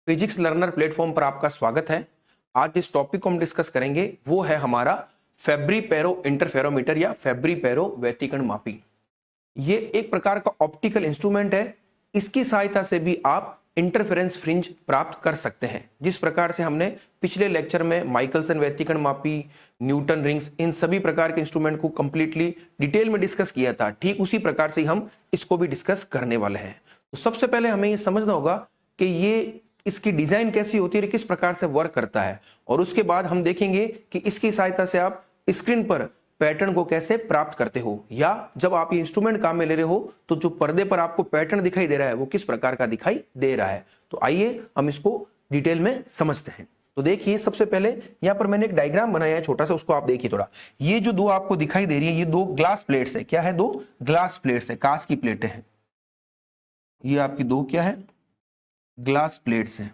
Physics learner platform पर आपका स्वागत है। आज जिस टॉपिक को हम डिस्कस करेंगे वो है हमारा फेब्री-पेरो इंटरफेरोमीटर या फेब्री-पेरो व्यतिकरण मापी। ये एक प्रकार का ऑप्टिकल इंस्ट्रूमेंट है। इसकी सहायता से भी आप इंटरफेरेंस फ्रिंज प्राप्त कर सकते हैं। जिस प्रकार से हमने पिछले लेक्चर में माइकलसन व्यतिकरण मापी, न्यूटन रिंग्स, इन सभी प्रकार के इंस्ट्रूमेंट को कंप्लीटली डिटेल में डिस्कस किया था, ठीक उसी प्रकार से हम इसको भी डिस्कस करने वाले हैं। तो सबसे पहले हमें ये समझना होगा कि ये इसकी डिजाइन कैसी होती है, किस प्रकार से वर्क करता है, और उसके बाद हम देखेंगे कि इसकी सहायता से आप स्क्रीन पर पैटर्न को कैसे प्राप्त करते हो, या जब आप ये इंस्ट्रूमेंट काम में ले रहे हो तो जो पर्दे पर आपको पैटर्न दिखाई दे रहा है वो किस प्रकार का दिखाई दे रहा है। तो आइए हम इसको डिटेल में समझते हैं। तो देखिए, सबसे पहले यहां पर मैंने एक डायग्राम बनाया है छोटा सा, उसको आप देखिए थोड़ा। ये जो दो आपको दिखाई दे रही है, ये दो ग्लास प्लेट्स है। क्या है? दो ग्लास प्लेट्स है, कांच की प्लेटें हैं। ये आपकी दो क्या है? ग्लास प्लेट्स हैं।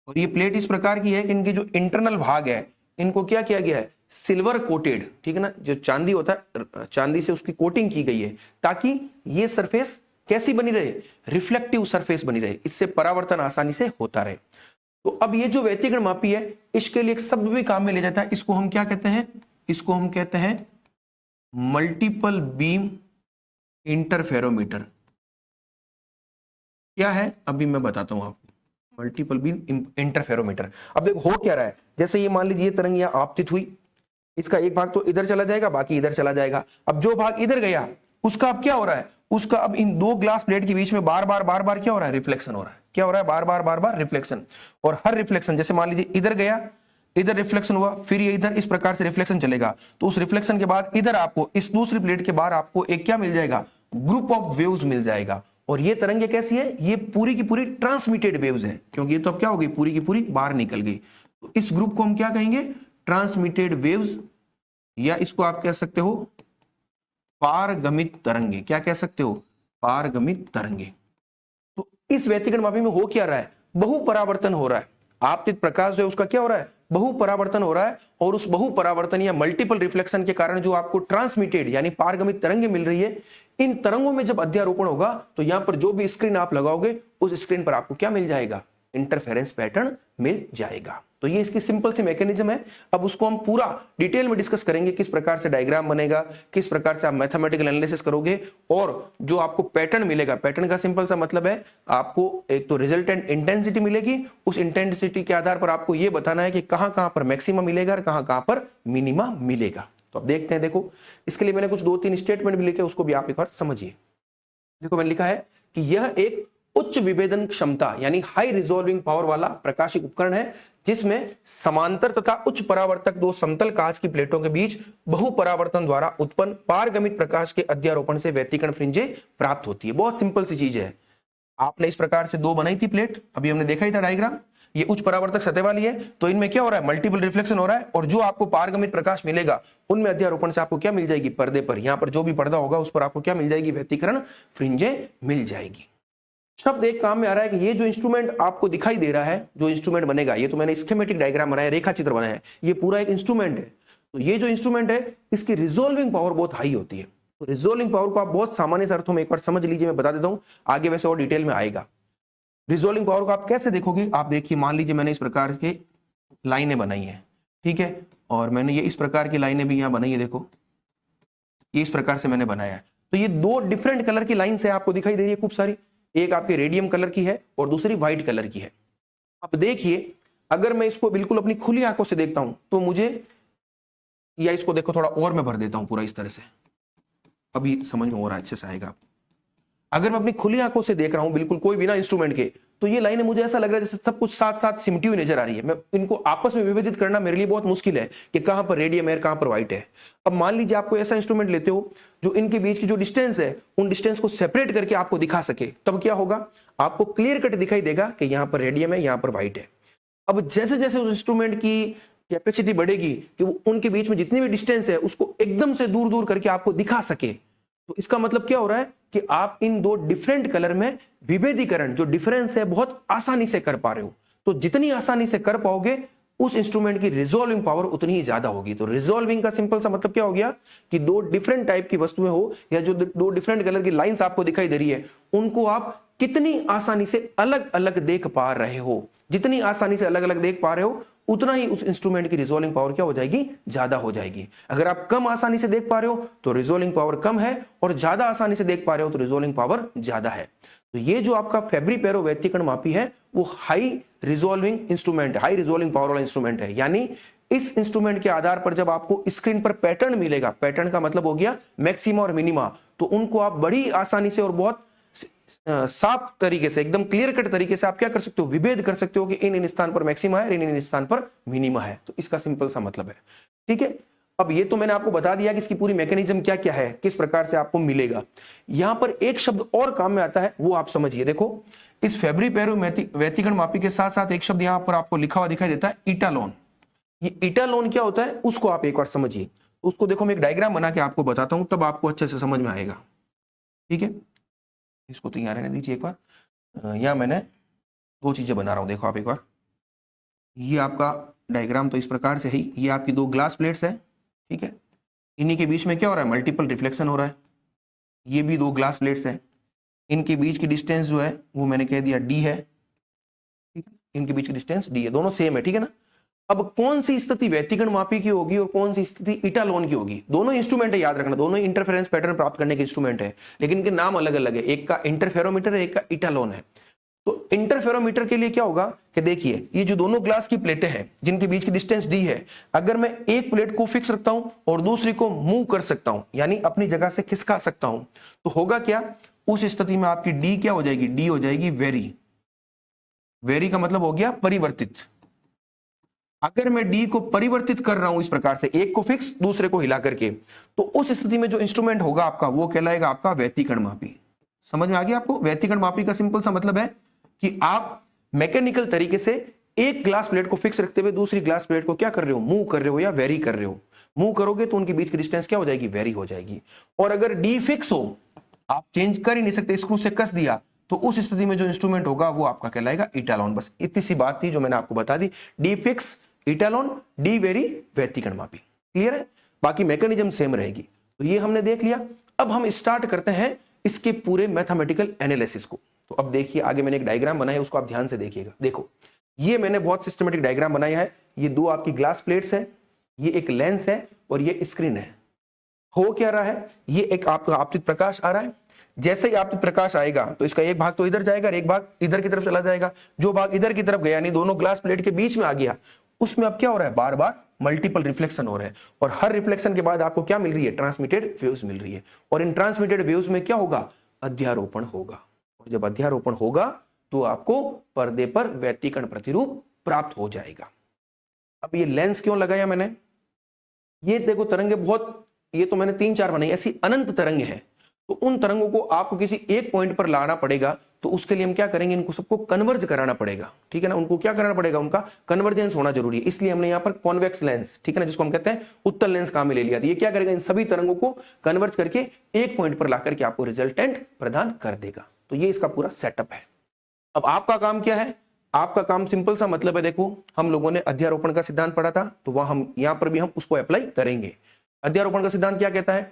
और ये प्लेट इस प्रकार की है कि इनके जो इंटरनल भाग है इनको क्या किया गया है? सिल्वर कोटेड, ठीक है ना। जो चांदी होता है, चांदी से उसकी कोटिंग की गई है ताकि ये सरफेस कैसी बनी रहे? रिफ्लेक्टिव सरफेस बनी रहे, इससे परावर्तन आसानी से होता रहे। तो अब ये जो व्यतिकरण मापी है, इसके लिए एक शब्द भी काम में ले जाता है। इसको हम क्या कहते हैं? इसको हम कहते हैं मल्टीपल बीम इंटरफेरोमीटर। क्या है अभी मैं बताता हूं आपको। Multiple beam interferometer. अब देखो हो क्या रहा है, जैसे ये मान लीजिए ये तरंग यहां आपतित हुई, इसका एक भाग तो इधर चला जाएगा, बाकी इधर चला जाएगा। अब जो भाग इधर गया उसका अब क्या हो रहा है? उसका अब इन दो ग्लास प्लेट के बीच में बार बार क्या हो रहा है? रिफ्लेक्शन हो रहा है। क्या हो रहा है? बार बार रिफ्लेक्शन। और हर रिफ्लेक्शन, जैसे मान लीजिए इधर गया, इधर रिफ्लेक्शन हुआ, फिर ये इधर, इस प्रकार से रिफ्लेक्शन चलेगा। तो उस रिफ्लेक्शन के बाद इधर आपको इस दूसरी प्लेट के बाहर आपको एक क्या मिल जाएगा? ग्रुप ऑफ वेव्स मिल जाएगा। और ये तरंगे कैसी है? ये पूरी की पूरी ट्रांसमिटेड वेव्स है, क्योंकि ये तो अब क्या हो गई? पूरी की पूरी बाहर निकल गई। तो इस ग्रुप को हम क्या कहेंगे? ट्रांसमिटेड वेव्स, या इसको आप कह सकते हो पारगमित तरंगे। क्या कह सकते हो? पारगमित तरंगे। तो इस व्यतिकरण मापी में हो क्या रहा है? बहुपरावर्तन हो रहा है। आपतित प्रकाश जो है उसका क्या हो रहा है? बहुपरावर्तन हो रहा है। और उस बहुपरावर्तन या मल्टीपल रिफ्लेक्शन के कारण जो आपको ट्रांसमिटेड यानी पारगमित तरंगे मिल रही है, इन तरंगों में जब अध्यारोपण होगा तो यहां पर जो भी स्क्रीन आप लगाओगे उस स्क्रीन पर आपको क्या मिल जाएगा? इंटरफेरेंस पैटर्न मिल जाएगा। तो ये इसकी सिंपल सी मैकेनिज्म है। अब उसको हम पूरा डिटेल में डिस्कस करेंगे, किस प्रकार से डायग्राम बनेगा, किस प्रकार से आप मैथमेटिकल एनालिसिस करोगे, और जो आपको पैटर्न मिलेगा, पैटर्न का सिंपल सा मतलब है आपको एक तो रिजल्टेंट इंटेंसिटी मिलेगी, उस इंटेंसिटी के आधार पर आपको यह बताना है कि कहां कहां पर मैक्सिमम मिलेगा और कहां कहां पर मिनिमा मिलेगा। तो अब देखते हैं। देखो, इसके लिए मैंने कुछ 2-3 स्टेटमेंट भी लिखे, उसको भी आप एक बार समझिए। देखो, मैंने लिखा है कि यह एक उच्च विभेदन क्षमता यानी हाई रिजॉल्विंग पावर वाला प्रकाशिक उपकरण है, जिसमें समांतर तथा उच्च परावर्तक दो समतल कांच की प्लेटों के बीच बहुपरावर्तन द्वारा उत्पन्न पारगमित प्रकाश के अध्यारोपण से व्यतिकरण फ्रिंजे प्राप्त होती है। बहुत सिंपल सी चीज है। आपने इस प्रकार से दो बनाई थी प्लेट, अभी हमने देखा ही था डायग्राम। ये उच्च परावर्तक सतह वाली है, तो इनमें क्या हो रहा है? मल्टीपल रिफ्लेक्शन हो रहा है, और जो आपको पारगमित प्रकाश मिलेगा उनमें अध्यारोपण से आपको क्या मिल जाएगी? पर्दे पर, यहां पर जो भी पर्दा होगा उस पर आपको क्या मिल जाएगी? व्यतिकरण फ्रिंजे मिल जाएगी। शब्द एक काम में आ रहा है कि ये जो इंस्ट्रूमेंट आपको दिखाई दे रहा है, जो इंस्ट्रूमेंट बनेगा, ये तो मैंने स्कीमेटिक डायग्राम बनाया, रेखा चित्र बनाया है, ये पूरा एक इंस्ट्रूमेंट है। तो ये जो इंस्ट्रूमेंट है इसकी रिजॉल्विंग पावर बहुत हाई होती है। तो रिजॉल्विंग पावर को आप बहुत सामान्य अर्थों में एक बार समझ लीजिए, मैं बता देता हूं, आगे वैसे और डिटेल में आएगा। रिजॉल्विंग पावर को आप कैसे देखोगे? आप देखिए, मान लीजिए मैंने इस प्रकार के लाइनें बनाई है, ठीक है, और मैंने ये इस प्रकार की लाइनें भी यहां बनाई है। देखो, ये इस प्रकार से मैंने बनाया है। तो ये दो डिफरेंट कलर की लाइन से आपको दिखाई दे रही है खूब सारी, एक आपके रेडियम कलर की है और दूसरी व्हाइट कलर की है। अब देखिए, अगर मैं इसको बिल्कुल अपनी खुली आंखों से देखता हूं तो मुझे, या इसको देखो थोड़ा और मैं भर देता हूं पूरा इस तरह से, अभी समझ में हो रहा है, अच्छे से आएगा। अगर मैं अपनी खुली आंखों से देख रहा हूं बिल्कुल कोई बिना इंस्ट्रूमेंट के, तो ये लाइनें मुझे ऐसा लग रहा है जैसे सब कुछ साथ साथ सिमटी हुई नजर आ रही है। मैं इनको आपस में विभेदित करना मेरे लिए बहुत मुश्किल है कि कहां पर रेडियम है, कहां पर व्हाइट है। अब मान लीजिए आपको ऐसा इंस्ट्रूमेंट लेते हो जो इनके बीच की जो डिस्टेंस है उन डिस्टेंस को सेपरेट करके आपको दिखा सके, तब क्या होगा? आपको क्लियर कट दिखाई देगा कि यहां पर रेडियम है, यहां पर व्हाइट है। अब जैसे जैसे उस इंस्ट्रूमेंट की कैपेसिटी बढ़ेगी कि वो उनके बीच में जितनी भी डिस्टेंस है उसको एकदम से दूर दूर करके आपको दिखा सके, तो इसका मतलब क्या हो रहा है कि आप इन दो डिफरेंट कलर में विभेदीकरण, जो डिफरेंस है, बहुत आसानी से कर पा रहे हो। तो जितनी आसानी से कर पाओगे उस इंस्ट्रूमेंट की रिजॉल्विंग पावर उतनी ही ज्यादा होगी। तो रिजॉल्विंग का सिंपल सा मतलब क्या हो गया कि दो डिफरेंट टाइप की वस्तुएं हो, या जो दो डिफरेंट कलर की लाइंस आपको दिखाई दे रही है, उनको आप कितनी आसानी से अलग अलग देख पा रहे हो। जितनी आसानी से अलग अलग देख पा रहे हो उतना ही उस इंस्ट्रूमेंट की रिजोल्विंग पावर क्या हो जाएगी, ज्यादा हो जाएगी। अगर आप कम आसानी से देख पा रहे हो तो रिजोल्विंग पावर कम है, और ज्यादा आसानी से देख पा रहे हो तो रिजोल्विंग पावर ज्यादा है। तो ये जो आपका फेब्री पेरो व्यतिकरण मापी है वो हाई रिजोल्विंग इंस्ट्रूमेंट है, हाई रिजोल्विंग पावर वाला इंस्ट्रूमेंट है। यानी इस इंस्ट्रूमेंट के आधार पर जब आपको स्क्रीन पर पैटर्न मिलेगा, पैटर्न का मतलब हो गया मैक्सिमा और मिनिमा, तो उनको आप बड़ी आसानी से और बहुत साफ तरीके से, एकदम क्लियर कट तरीके से आप क्या कर सकते हो, विभेद कर सकते हो कि इन स्थान पर मैक्सिमा है, इन स्थान पर मिनिमा है। तो इसका सिंपल सा मतलब है। ठीक है, अब ये तो मैंने आपको बता दिया कि इसकी पूरी मैकेनिज्म क्या क्या है, किस प्रकार से आपको मिलेगा। यहां पर एक शब्द और काम में आता है, वो आप समझिए। देखो, इस फेब्री पेरो व्यतिकरण मापी के साथ साथ एक शब्द यहां पर आपको लिखा हुआ दिखाई देता है, इटालोन। ये इटालोन क्या होता है उसको आप एक बार समझिए। उसको देखो, मैं एक डायग्राम बना के आपको बताता हूं, तब आपको अच्छे से समझ में आएगा। ठीक है, इसको तो यहाँ रहने दीजिए एक बार। यहाँ मैंने दो चीजें बना रहा हूं, देखो आप एक बार। ये आपका डायग्राम तो इस प्रकार से है, ये आपकी दो ग्लास प्लेट्स है। ठीक है, इन्हीं के बीच में क्या हो रहा है, मल्टीपल रिफ्लेक्शन हो रहा है। ये भी दो ग्लास प्लेट्स हैं, इनके बीच की डिस्टेंस जो है वो मैंने कह दिया डी है। ठीक है, इनके बीच की डिस्टेंस डी है, दोनों सेम है। ठीक है ना। अब कौन सी स्थिति व्यतिकरण मापी की होगी और कौन सी स्थिति इटालोन की होगी? दोनों इंस्ट्रूमेंट है, याद रखना, दोनों इंटरफेरेंस पैटर्न प्राप्त करने के इंस्ट्रूमेंट है, लेकिन इनके नाम अलग अलग है। एक का इंटरफेरोमीटर है, एक का इटालोन है। तो इंटरफेरोमीटर के लिए क्या होगा कि देखिए, ये जो दोनों ग्लास की प्लेटें हैं जिनके बीच की डिस्टेंस डी है, अगर मैं एक प्लेट को फिक्स रखता हूं और दूसरी को मूव कर सकता हूं, यानी अपनी जगह से खिसका सकता हूं, तो होगा क्या, उस स्थिति में आपकी डी क्या हो जाएगी, डी हो जाएगी वेरी। वेरी का मतलब हो गया परिवर्तित। अगर मैं डी को परिवर्तित कर रहा हूं इस प्रकार से, एक को फिक्स दूसरे को हिला करके, तो उस स्थिति में जो इंस्ट्रूमेंट होगा आपका वो कहलाएगा आपका व्यतिकरण मापी। समझ में आ गया आपको? व्यतिकरण मापी का सिंपल सा मतलब है कि आप मैकेनिकल तरीके से एक ग्लास प्लेट को फिक्स रखते हुए दूसरी ग्लास प्लेट को क्या कर रहे हो, मूव कर रहे हो या वेरी कर रहे हो। मूव करोगे तो उनके बीच की डिस्टेंस क्या हो जाएगी, वेरी हो जाएगी। और अगर डी फिक्स हो, आप चेंज कर ही नहीं सकते, स्क्रू से कस दिया, तो उस स्थिति में जो इंस्ट्रूमेंट होगा वो आपका कहलाएगा इटालोन। बस इतनी सी बात थी जो मैंने आपको बता दी। डी फिक्स इटालोन, डी वेरी व्यतिकरण मापी। क्लियर है? बाकी मैकेनिज्म सेम रहेगी। तो ये हमने देख लिया। अब हम स्टार्ट करते हैं इसके पूरे मैथमेटिकल एनालिसिस को। तो अब देखिए, आगे मैंने एक डायग्राम बनाया, उसको आप ध्यान से देखिएगा। देखो, ये मैंने बहुत सिस्टमेटिक डायग्राम बनाया है। ये दो आपकी ग्लास प्लेट्स है, ये एक लेंस है और ये स्क्रीन है। हो क्या रहा है, ये एक आपका आपतित प्रकाश आ रहा है। जैसे ही आपतित प्रकाश आएगा तो इसका एक भाग तो इधर जाएगा और एक भाग इधर की तरफ चला जाएगा। जो भाग इधर की तरफ गया, यानी दोनों ग्लास प्लेट के बीच में आ गया, उसमें अब क्या हो रहा है, बार बार मल्टीपल रिफ्लेक्शन हो रहा है। और हर रिफ्लेक्शन के बाद आपको क्या मिल रही है, ट्रांसमिटेड वेव्स मिल रही है। और इन ट्रांसमिटेड वेव्स में क्या होगा, अध्यारोपण होगा। और जब अध्यारोपण होगा तो आपको पर्दे पर व्यतिकरण प्रतिरूप प्राप्त हो जाएगा। अब ये लेंस क्यों लगाया मैंने, ये देखो तरंगे बहुत, ये तो मैंने 3-4 बनाई, ऐसी अनंत तरंगे हैं। तो उन तरंगों को आपको किसी एक पॉइंट पर लाना पड़ेगा। तो उसके लिए हम क्या करेंगे, इनको सबको कन्वर्ज कराना पड़ेगा। ठीक है ना, उनको क्या कराना पड़ेगा, उनका कन्वर्जेंस होना जरूरी है। इसलिए हमने यहाँ पर कॉन्वेक्स लेंस, ठीक है ना, जिसको हम कहते हैं उत्तल लेंस, काम में ले लिया। ये क्या करेगा, इन सभी तरंगों को कन्वर्ज करके एक पॉइंट पर ला करके आपको रिजल्टेंट प्रदान कर देगा। तो ये इसका पूरा सेटअप है। अब आपका काम क्या है, आपका काम सिंपल सा मतलब है, देखो हम लोगों ने अध्यारोपण का सिद्धांत पढ़ा था, तो वह हम यहां पर भी हम उसको अप्लाई करेंगे। अध्यारोपण का सिद्धांत क्या कहता है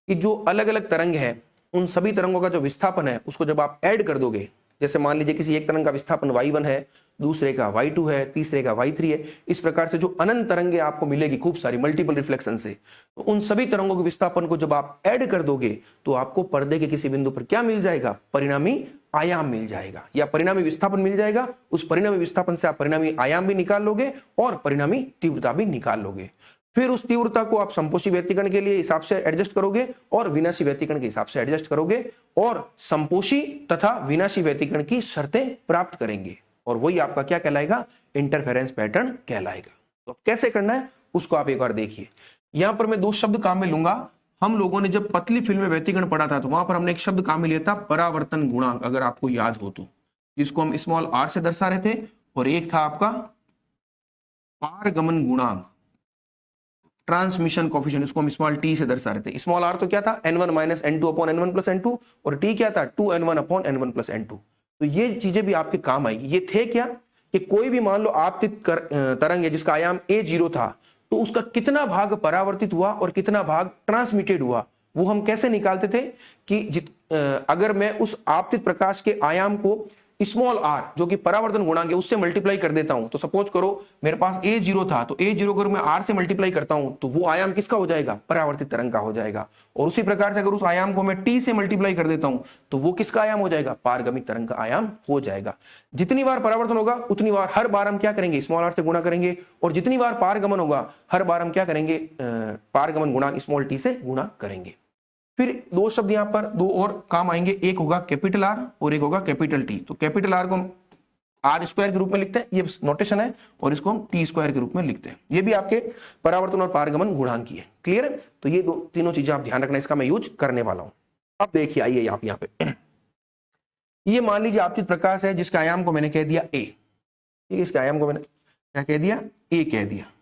कि जो अलग अलग तरंग है, उन सभी तरंगों का जो विस्थापन है उसको जब आप ऐड कर दोगे, जैसे मान लीजिए किसी एक तरंग का विस्थापन y1 है, दूसरे का y2 है, तीसरे का y3 है, इस प्रकार से जो अनंत तरंगे आपको मिलेगी खूब सारी मल्टीपल रिफ्लेक्शन से, तो उन सभी तरंगों के विस्थापन को जब आप ऐड कर दोगे तो आपको पर्दे के किसी बिंदु पर क्या मिल जाएगा, परिणामी आयाम मिल जाएगा या परिणामी विस्थापन मिल जाएगा। उस परिणामी विस्थापन से आप परिणामी आयाम भी निकाल लोगे और परिणामी तीव्रता भी निकाल लोगे। फिर उस तीव्रता को आप संपोषी व्यतिकरण के लिए हिसाब से एडजस्ट करोगे और विनाशी व्यतिकरण के हिसाब से एडजस्ट करोगे और संपोषी तथा विनाशी व्यतिकरण की शर्तें प्राप्त करेंगे। और वही आपका क्या कहलाएगा, इंटरफेरेंस पैटर्न कहलाएगा। तो कैसे करना है उसको आप एक बार देखिए। यहां पर मैं दो शब्द काम में लूंगा। हम लोगों ने जब पतली फिल्म में व्यतिकरण पढ़ा था तो वहां पर हमने एक शब्द काम में लिया था, परावर्तन गुणांक, अगर आपको याद हो तो, जिसको हम स्मॉल r से दर्शा रहे थे। और एक था आपका पारगमन गुणांक, ट्रांसमिशन कोफिशिएंट, इसको हम स्मॉल t से दर्शा रहे थे। स्मॉल r तो क्या था, n1 minus n2 upon n1 plus n2, और t क्या था, 2n1 upon n1 plus n2। तो ये चीजें भी आपके काम आएगी। ये थे क्या कि कोई भी मान लो आपतित तरंग है जिसका आयाम a0 था, तो उसका कितना भाग परावर्तित हुआ और कितना भाग ट्रांसमिटेड हुआ, वो हम कैसे निकालते थे कि अगर मैं उस आपतित प्रकाश के आयाम को स्मॉल r जो कि परावर्तन गुणांक है उससे मल्टीप्लाई कर देता हूं, तो सपोज करो मेरे पास a0 था, तो a0 अगर मैं r से मल्टीप्लाई करता हूं तो वो आयाम किसका हो जाएगा, परावर्तित तरंग का हो जाएगा। और उसी प्रकार से अगर उस आयाम को मैं t से मल्टीप्लाई कर देता हूं तो वो किसका आयाम हो जाएगा, पारगमित तरंग का आयाम हो जाएगा। जितनी बार परावर्तन होगा उतनी बार हर बार हम क्या करेंगे, स्मॉल r से गुणा करेंगे, और जितनी बार पारगमन होगा हर बार हम क्या करेंगे, पारगमन गुणांक स्मॉल t से गुणा करेंगे। फिर दो शब्द यहां पर दो और काम आएंगे, एक होगा कैपिटल आर और एक होगा कैपिटल टी। तो कैपिटल आर को हम आर स्क्वायर के रूप में लिखते हैं, ये नोटेशन है, और इसको हम टी स्क्वायर के रूप में लिखते हैं। ये भी आपके परावर्तन और पारगमन गुणांक की है। क्लियर है? तो ये दो तीनों चीजें आप ध्यान रखना, इसका मैं यूज करने वाला हूं। अब देखिए, आइए आप यहाँ पे ये मान लीजिए आपतित प्रकाश है जिसका आयाम को मैंने कह दिया ए, ठीक है, इसके आयाम को मैंने क्या कह दिया, ए कह दिया।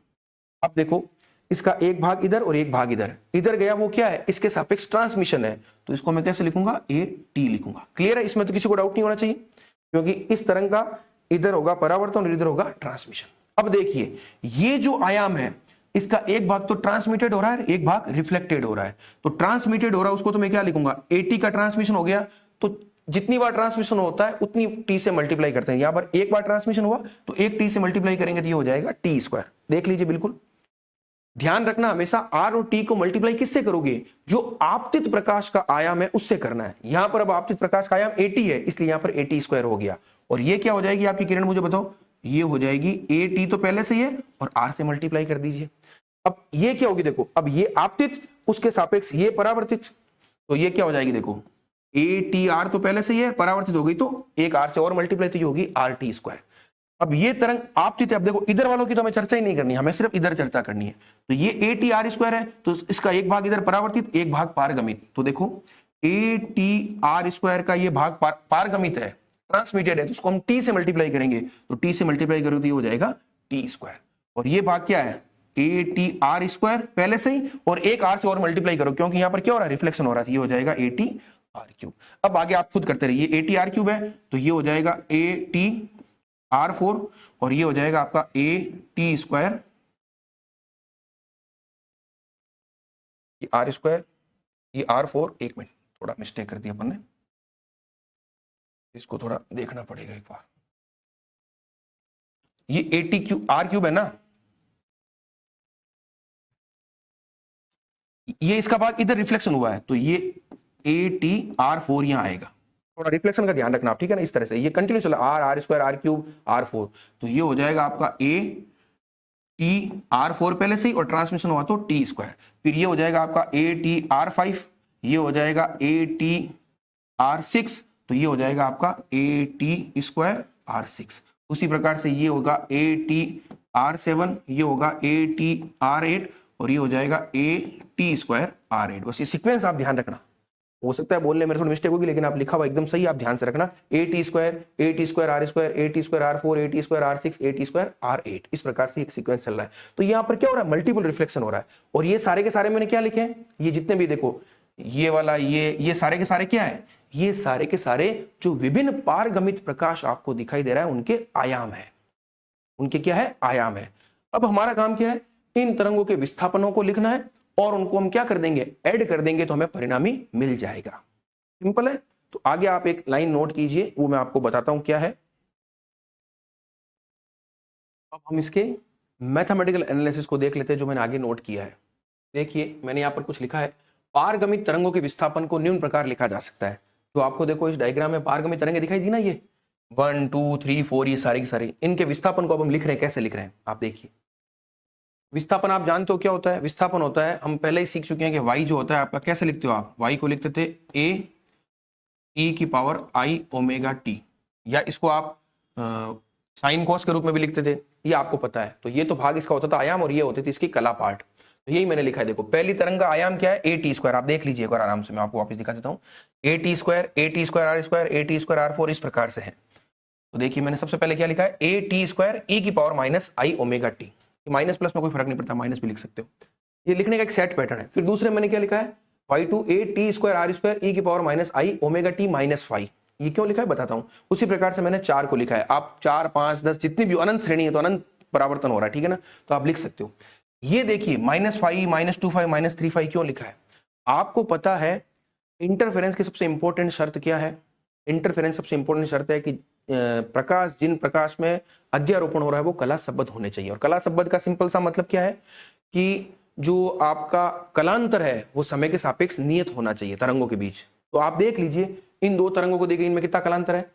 अब देखो इसका एक भाग इधर और एक भाग इधर, इधर गया वो क्या है, इसके सापेक्ष ट्रांसमिशन है, तो इसको मैं कैसे लिखूंगा, ए टी लिखूंगा। क्लियर है? इसमें तो किसी को डाउट नहीं होना चाहिए, क्योंकि इस तरंग का इधर होगा परावर्तन और इधर होगा ट्रांसमिशन। अब देखिए ये जो आयाम है इसका एक भाग तो ट्रांसमिटेड हो रहा है, एक भाग रिफ्लेक्टेड हो रहा है। तो ट्रांसमिटेड हो रहा है उसको तो मैं क्या लिखूंगा, एटी का ट्रांसमिशन हो गया, तो जितनी बार ट्रांसमिशन होता है उतनी टी से मल्टीप्लाई करते हैं। यहां पर एक बार ट्रांसमिशन हुआ तो एक टी से मल्टीप्लाई करेंगे तो ये हो जाएगा टी स्क्वायर। देख लीजिए, बिल्कुल ध्यान रखना, हमेशा आर और टी को मल्टीप्लाई किससे करोगे, जो आपतित प्रकाश का आयाम है उससे करना है। यहां पर अब आपतित प्रकाश का आयाम 80 है, इसलिए यहां पर 80 स्क्वायर हो गया। और ये क्या हो जाएगी आपकी किरण, मुझे बताओ, ये हो जाएगी ए टी तो पहले से ही है और आर से मल्टीप्लाई कर दीजिए। अब ये क्या होगी, देखो अब ये आपतित, उसके सापेक्ष ये परावर्तित, तो ये क्या हो जाएगी, देखो ए टी आर तो पहले से ही है, परावर्तित हो गई तो एक आर से और मल्टीप्लाई, तो ये होगी आर टी स्क्वायर। अब ये तरंग आपतित है, अब देखो इधर वालों की तो हमें चर्चा ही नहीं करनी, हमें सिर्फ इधर चर्चा करनी है। तो ये ए टी आर स्क्वायर है, तो इसका एक भाग इधर परावर्तित, एक भाग पारगमित। तो देखो ए टी आर स्क्वायर का ये भाग पारगमित है, ट्रांसमिटेड है, तो उसको हम टी से मल्टीप्लाई करेंगे, तो टी से मल्टीप्लाई करोगे तो ये हो जाएगा टी स्क्वायर। और ये भाग क्या है, ए टी आर स्क्वायर पहले से ही, और एक आर से और मल्टीप्लाई करो क्योंकि यहां पर क्या हो रहा है, रिफ्लेक्शन हो रहा था, ये हो जाएगा ए टी आर क्यूब। अब आगे आप खुद करते रहिए, ए टी आर क्यूब है तो ये हो जाएगा ए टी R4 और ये हो जाएगा आपका ए टी स्क्वायर, ये आर स्क्वायर, ये R4। एक मिनट, थोड़ा मिस्टेक कर दिया अपन ने, इसको थोड़ा देखना पड़ेगा एक बार। ये A T cube R cube है ना, ये इसका भाग इधर रिफ्लेक्शन हुआ है, तो ये ए टी R4 यहां आएगा। थोड़ा रिफ्लेक्शन का ध्यान रखना आप, ठीक है ना, इस तरह से ये कंटिन्यू चला, are square are cube R4, तो ये हो जाएगा आपका ए टी R4 पहले से ही और ट्रांसमिशन हुआ तो टी स्क्वायर। फिर ये हो जाएगा आपका ए टी R5, ये हो जाएगा ए टी R6, तो ये हो जाएगा आपका ए टी स्क्वायर R6। उसी प्रकार से ये होगा ए टी R7, ये होगा ए टी R8 और ये हो जाएगा ए टी स्क्वायर R8। बस ये सीक्वेंस आप ध्यान रखना, हो सकता है बोलने में थोड़ी मिस्टेक होगी, लेकिन आप लिखा हुआ एकदम सही, आप ध्यान से रखना। A T square R square, A T square R4, A T square R6, A T square R8, इस प्रकार से एक सीक्वेंस चल रहा है। तो यहाँ पर क्या हो रहा है, मल्टीपल रिफ्लेक्शन हो रहा है। और ये सारे के सारे मैंने क्या लिखे हैं, ये जितने भी देखो, ये वाला, ये सारे के सारे क्या है, ये सारे के सारे जो विभिन्न पारगमित प्रकाश आपको दिखाई दे रहा है उनके आयाम है, उनके क्या है, आयाम है। अब हमारा काम क्या है, इन तरंगों के विस्थापनों को लिखना है और उनको हम क्या कर देंगे, ऐड कर देंगे, तो हमें परिणामी मिल जाएगा। सिंपल है। तो आगे आप एक लाइन नोट कीजिए, वो मैं आपको बताता हूं क्या है। अब हम इसके मैथमेटिकल एनालिसिस को देख लेते हैं जो मैंने आगे नोट किया है। देखिए मैंने यहां पर कुछ लिखा है, पारगमित तरंगों के विस्थापन को निम्न प्रकार लिखा जा सकता है। तो आपको देखो इस डायग्राम में पारगमित तरंगे दिखाई दी ना, ये 1 2 3 4, ये सारे के सारे, इनके विस्थापन को अब हम लिख रहे हैं, कैसे लिख रहे हैं आप देखिए। विस्थापन आप जानते हो क्या होता है, विस्थापन होता है, हम पहले ही सीख चुके हैं कि y जो होता है आपका, कैसे लिखते हो आप, y को लिखते थे a e की पावर i ओमेगा t, या इसको आप साइन कॉस के रूप में भी लिखते थे, ये आपको पता है। तो ये तो भाग इसका होता था आयाम, और ये होती थी इसकी कला पार्ट। तो यही मैंने लिखा है, देखो पहली तरंग का आयाम क्या है, ए टी स्क्वायर। आप देख लीजिए एक बार आराम से, मैं आपको वापस दिखा देता हूँ। A T square R square, A T square R4, इस प्रकार से है। तो देखिए मैंने सबसे पहले क्या लिखा है, ए टी स्क्वायर ई की power minus I omega T, minus plus में कोई फर्क नहीं पड़ता, माइनस भी लिख सकते हो, ये लिखने का एक सेट पैटर्न है। फिर दूसरे मैंने क्या लिखा है, y2 A T square R square E की power minus I omega T minus 5। ये क्यों लिखा है बताता हूं। उसी प्रकार से मैंने 4 को लिखा है, आप 4 5 10 जितनी भी अनंत श्रेणी है तो अनंत परावर्तन हो रहा है, ठीक है ना, तो आप लिख सकते हो। ये देखिए -5 -25 -35 क्यों लिखा है, आपको पता है इंटरफेरेंस की सबसे इंपॉर्टेंट शर्त क्या है? इंटरफेरेंस सबसे इंपॉर्टेंट शर्त है कि प्रकाश, जिन प्रकाश में अध्यारोपण हो रहा है वो कला संबद्ध होने चाहिए। और कला संबद्ध का सिंपल सा मतलब क्या है कि जो आपका कलांतर है वो समय के सापेक्ष नियत होना चाहिए तरंगों के बीच। तो आप देख लीजिए इन दो तरंगों को देखिए, इनमें कितना कलांतर है,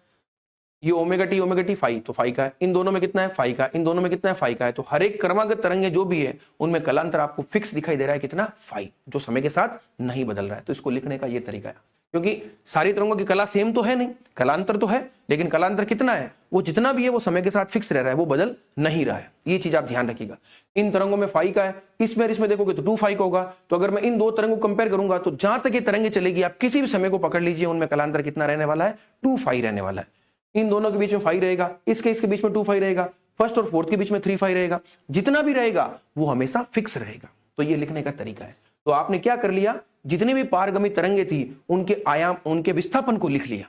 ये ओमेगा टी फाई, तो फाई का है, इन दोनों में कितना है फाई का, इन दोनों में कितना है फाई का है। तो हर एक क्रमागत तरंगे जो भी है उनमें कलांतर आपको फिक्स दिखाई दे रहा है, कितना, फाई, जो समय के साथ नहीं बदल रहा है। तो इसको लिखने का ये तरीका है, क्योंकि सारी तरंगों की कला सेम तो है नहीं, कलांतर तो है, लेकिन कलांतर कितना है, वो जितना भी है वो समय के साथ फिक्स रह रहा है, वो बदल नहीं रहा है। ये चीज आप ध्यान रखिएगा। इन तरंगों में फाई का है, इसमें देखोगे तो 2 फाई का होगा। तो अगर मैं इन दो तरंगों को कंपेयर करूंगा तो जहां तक ये तरंगे चलेगी आप किसी भी समय को पकड़ लीजिए, उनमें कलांतर कितना रहने वाला है, 2 फाई रहने वाला है। इन दोनों के बीच में फाई रहेगा, इसके बीच में 2 फाई रहेगा, फर्स्ट और फोर्थ के बीच में 3 फाई रहेगा। जितना भी रहेगा वो हमेशा फिक्स रहेगा। तो ये लिखने का तरीका है। तो आपने क्या कर लिया, जितनी भी पारगमी तरंगे थी उनके आयाम, उनके विस्थापन को लिख लिया।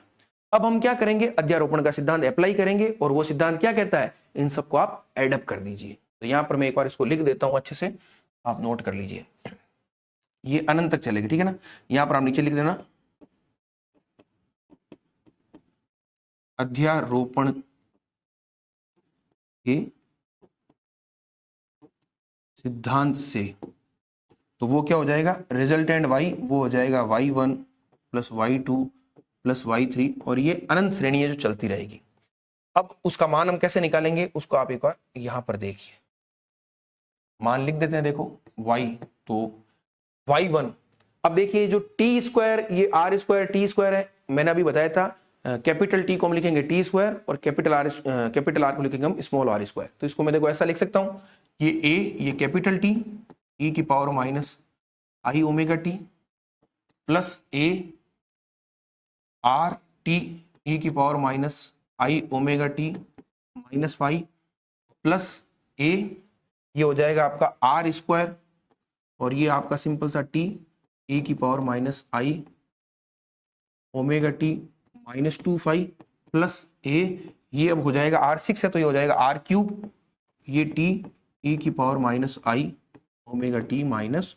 अब हम क्या करेंगे, अध्यारोपण का सिद्धांत अप्लाई करेंगे, और वो सिद्धांत क्या कहता है, इन सबको आप एडअप कर दीजिए। तो यहां पर मैं एक बार इसको लिख देता हूं अच्छे से, आप नोट कर लीजिए। ये अनंत तक चलेगी, ठीक है ना। यहां पर आप नीचे लिख देना, अध्यारोपण के सिद्धांत से, तो वो क्या हो जाएगा, रिजल्टेंट y वो हो जाएगा y1 plus y2 plus y3, और ये अनंत श्रेणी है जो चलती रहेगी। अब उसका मान हम कैसे निकालेंगे, उसको आप एक बार यहां पर देखिए, मान लिख देते हैं। देखो y, तो y1, अब देखिए जो टी स्क्वायर, ये आर स्क्वायर टी स्क्वायर है, मैंने अभी बताया था कैपिटल टी को हम लिखेंगे टी स्क्वायर और कैपिटल आर को लिखेंगे हम स्मॉल आर स्क्वायर। तो इसको मैं देखो ऐसा लिख सकता हूं, ये ए, ये कैपिटल टी ई की power minus I omega T plus A R T E की power minus I omega T minus phi plus A, ये हो जाएगा आपका आर स्क्वायर, और ये आपका सिंपल सा टी ई की power minus I omega T minus 2 phi plus A, ये अब हो जाएगा R6 है तो ये हो जाएगा R क्यूब, ये टी ई की power minus I omega T minus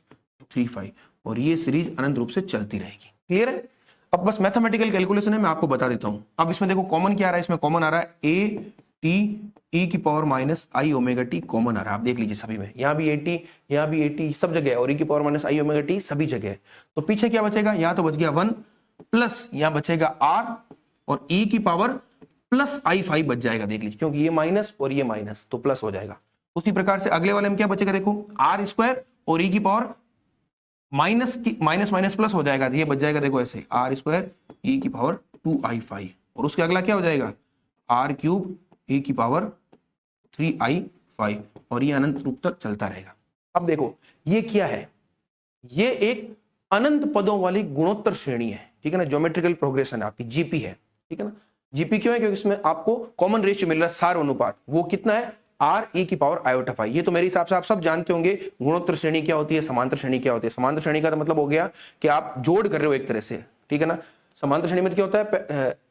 3 phi, और ये सीरीज अनंत रूप से चलती रहेगी। क्लियर है। अब बस मैथमेटिकल कैलकुलेशन है, मैं आपको बता देता हूं। अब इसमें देखो कॉमन क्या आ रहा है, इसमें कॉमन आ रहा है ए टी ई की power minus I omega T common आ रहा है, आप देख लीजिए सभी में, यहाँ भी ए टी, यहाँ भी ए टी, सब जगह, और ई की power minus I omega T सभी जगह। तो पीछे क्या बचेगा, यहाँ तो बच गया 1 प्लस यहाँ बचेगा आर, और ई की पावर प्लस आई फाई बच जाएगा, देख लीजिए, क्योंकि ये माइनस और ये माइनस तो प्लस हो जाएगा। उसी प्रकार से अगले वाले में क्या बचेगा, देखो आर स्क्वायर और ई की पावर माइनस की माइनस माइनस प्लस हो जाएगा, ये बच जाएगा देखो ऐसे आर स्क्वायर ई की पावर 2 आई फाई, और उसके अगला क्या हो जाएगा आर क्यूब ई की पावर 3 आई फाई, और ये अनंत रूप तक चलता रहेगा। अब देखो ये क्या है, ये एक अनंत पदों वाली गुणोत्तर श्रेणी है, ठीक है ना, ज्योमेट्रिकल प्रोग्रेशन आपकी जीपी है, ठीक है ना। जीपी क्यों है, क्योंकि इसमें आपको कॉमन रेशियो मिल रहा है, सार अनुपात, वो कितना है आर ई की पावर आयोटा फाई। ये तो मेरे हिसाब से आप सब जानते होंगे गुणोत्तर श्रेणी क्या होती है, समांतर श्रेणी क्या होती है। समांतर श्रेणी का तो मतलब हो गया कि आप जोड़ कर रहे हो एक तरह से, ठीक है ना। समांतर श्रेणी में क्या होता है,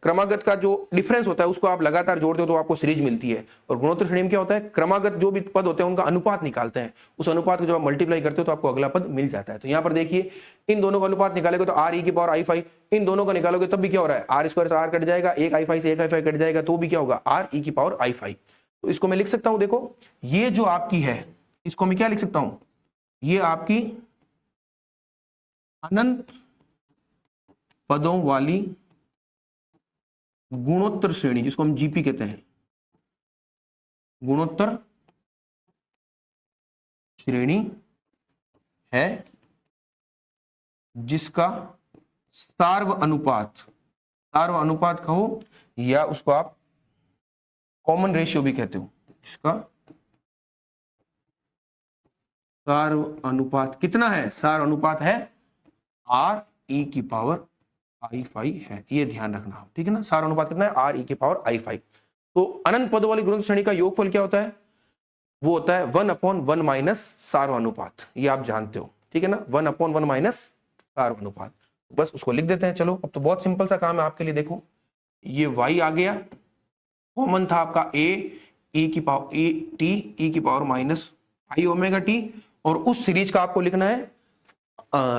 क्रमागत का जो डिफरेंस होता है उसको आप लगातार जोड़ते हो तो आपको सीरीज मिलती है। और गुणोत्तर श्रेणी में क्या होता है, क्रमागत जो भी पद होते हैं उनका अनुपात निकालते हैं, उस अनुपात को जब आप मल्टीप्लाई करते हो तो आपको अगला पद मिल जाता है। तो यहाँ पर देखिए इन दोनों का अनुपात निकालेगा तो आर ई की पावर आई फाई, इन दोनों का निकालोगे तब भी क्या हो रहा है, आर स्क्वायर से आर कट जाएगा, एक आई फाई से एक आई फाई कट जाएगा, तो भी क्या होगा आर ई की पावर आई फाई। तो इसको मैं लिख सकता हूं, देखो ये जो आपकी है इसको मैं क्या लिख सकता हूं, ये आपकी अनंत पदों वाली गुणोत्तर श्रेणी, जिसको हम जीपी कहते हैं, गुणोत्तर श्रेणी है जिसका सार्व अनुपात कहो या उसको आप कॉमन रेशियो भी कहते हो, जिसका सार्व अनुपात कितना है, सार्व अनुपात है आर ई की पावर आई फाई है, ये ध्यान रखना, ठीक है ना। सार्व अनुपात कितना है, आर ई की पावर आई फाई। तो अनंत पदों वाली गुणोत्तर श्रेणी का योगफल क्या होता है, वो होता है 1/1 माइनस सार्व अनुपात, ये आप जानते हो, ठीक है ना, 1/1 माइनस सार्व अनुपात। बस उसको लिख देते हैं। चलो अब तो बहुत सिंपल सा काम है आपके लिए। देखो ये y आ गया, कॉमन था आपका a e की पावर ए टी ई की power minus I omega T, और उस सीरीज का आपको लिखना है,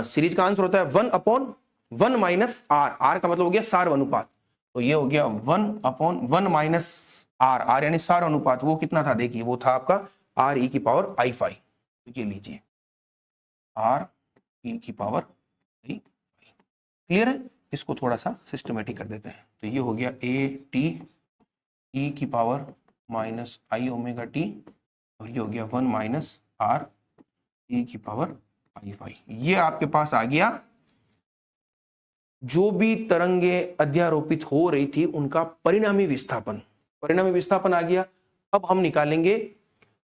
सीरीज का आंसर होता है 1/, 1 माइनस आर, आर का मतलब हो गया सार अनुपात, तो ये हो गया 1/1 माइनस आर, आर यानी सार अनुपात, वो कितना था देखिए, वो था आपका आर ई की पावर आई फाइव, तो ये लीजिए आर ई की पावर आई। क्लियर है? इसको थोड़ा सा सिस्टमेटिक कर देते हैं, तो ये हो गया ए टी ई की power minus I omega T, और ये हो गया 1 माइनस आर ई की पावर आई फाइव। ये आपके पास आ गया जो भी तरंगे अध्यारोपित हो रही थी उनका परिणामी विस्थापन, परिणामी विस्थापन आ गया। अब हम निकालेंगे